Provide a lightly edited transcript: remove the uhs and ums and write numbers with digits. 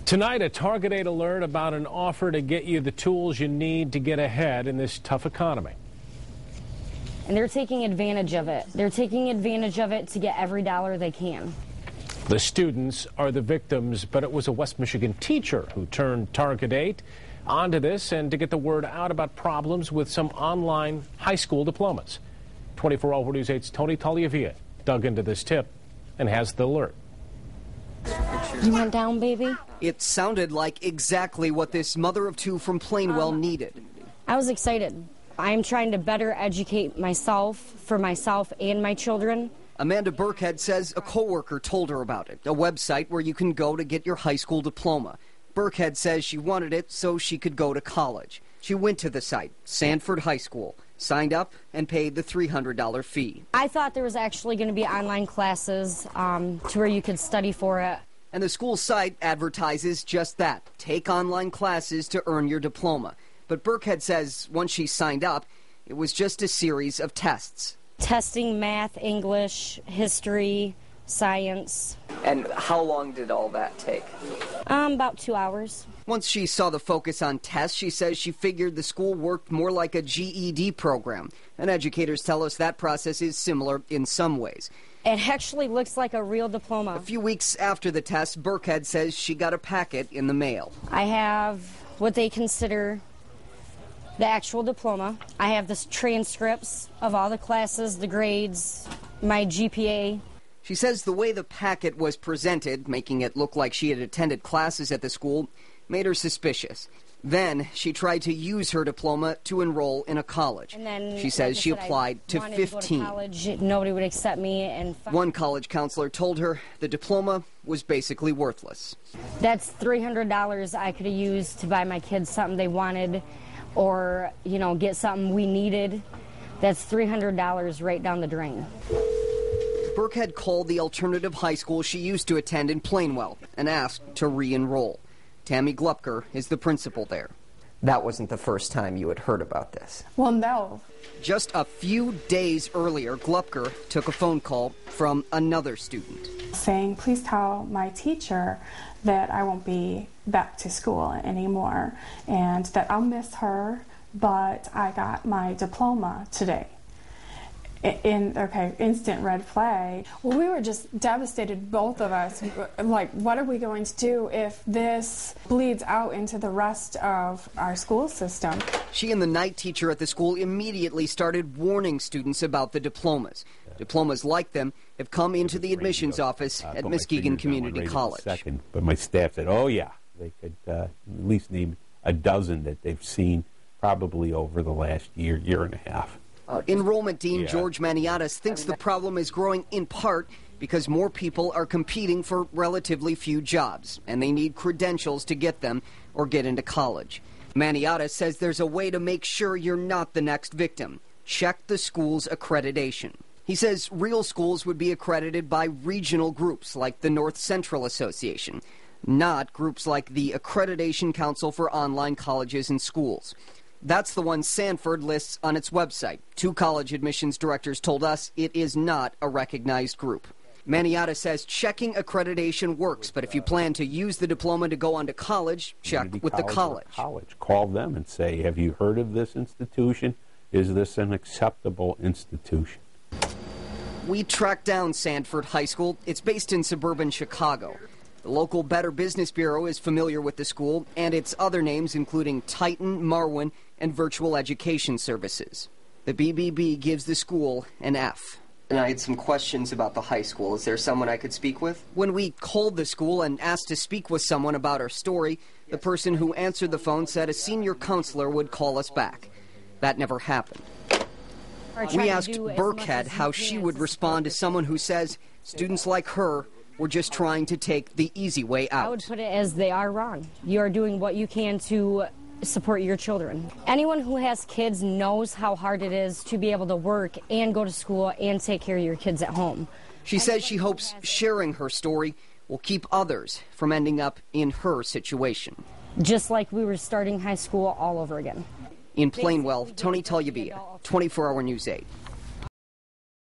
Tonight, a Target 8 alert about an offer to get you the tools you need to get ahead in this tough economy. And they're taking advantage of it. They're taking advantage of it to get every dollar they can. The students are the victims, but it was a West Michigan teacher who turned Target 8 onto this and to get the word out about problems with some online high school diplomas. 24-Hour News 8's Tony Tagliavia dug into this tip and has the alert. You went down, baby? It sounded like exactly what this mother of two from Plainwell needed. I was excited. I'm trying to better educate myself, for myself and my children. Amanda Burkhead says a coworker told her about it, a website where you can go to get your high school diploma. Burkhead says she wanted it so she could go to college. She went to the site, Sanford High School, signed up and paid the $300 fee. I thought there was actually going to be online classes to where you could study for it. And the school site advertises just that, take online classes to earn your diploma. But Burkhead says once she signed up, it was just a series of tests. Testing math, English, history, science. And how long did all that take? About 2 hours. Once she saw the focus on tests, she says she figured the school worked more like a GED program. And educators tell us that process is similar in some ways. It actually looks like a real diploma. A few weeks after the test, Burkhead says she got a packet in the mail. I have what they consider the actual diploma. I have the transcripts of all the classes, the grades, my GPA. She says the way the packet was presented, making it look like she had attended classes at the school, made her suspicious. Then she tried to use her diploma to enroll in a college. And then, she says she applied to 15. To college. Nobody would accept me. And one college counselor told her the diploma was basically worthless. That's $300 I could have used to buy my kids something they wanted, or, you know, get something we needed. That's $300 right down the drain. Burkhead called the alternative high school she used to attend in Plainwell and asked to re-enroll. Tammy Glupker is the principal there. That wasn't the first time you had heard about this. Well, no. Just a few days earlier, Glupker took a phone call from another student. Saying, please tell my teacher that I won't be back to school anymore and that I'll miss her, but I got my diploma today. Instant red flag. Well, we were just devastated, both of us. Like, what are we going to do if this bleeds out into the rest of our school system? She and the night teacher at the school immediately started warning students about the diplomas. Diplomas like them have come into the admissions office at Muskegon Community College. But my staff said, oh yeah, they could at least name a dozen that they've seen probably over the last year and a half. Enrollment Dean George Maniatis thinks the problem is growing in part because more people are competing for relatively few jobs, and they need credentials to get them or get into college. Maniatis says there's a way to make sure you're not the next victim. Check the school's accreditation. He says real schools would be accredited by regional groups like the North Central Association, not groups like the Accreditation Council for Online Colleges and Schools. That's the one Sanford lists on its website. Two college admissions directors told us it is not a recognized group. Maniata says checking accreditation works, but if you plan to use the diploma to go on to college, check with the college. Call them and say, have you heard of this institution? Is this an acceptable institution? We tracked down Sanford High School. It's based in suburban Chicago. The local Better Business Bureau is familiar with the school and its other names, including Titan, Marwin, and Virtual Education Services. The BBB gives the school an F. And I had some questions about the high school. Is there someone I could speak with? When we called the school and asked to speak with someone about our story, the person who answered the phone said a senior counselor would call us back. That never happened. We asked Burkhead how she would respond to someone who says students like her were just trying to take the easy way out. I would put it as they are wrong. You are doing what you can to support your children. Anyone who has kids knows how hard it is to be able to work and go to school and take care of your kids at home. She says she hopes sharing her story will keep others from ending up in her situation. Just like we were starting high school all over again. In Plainwell, Tony Tagliavia, 24-Hour News 8.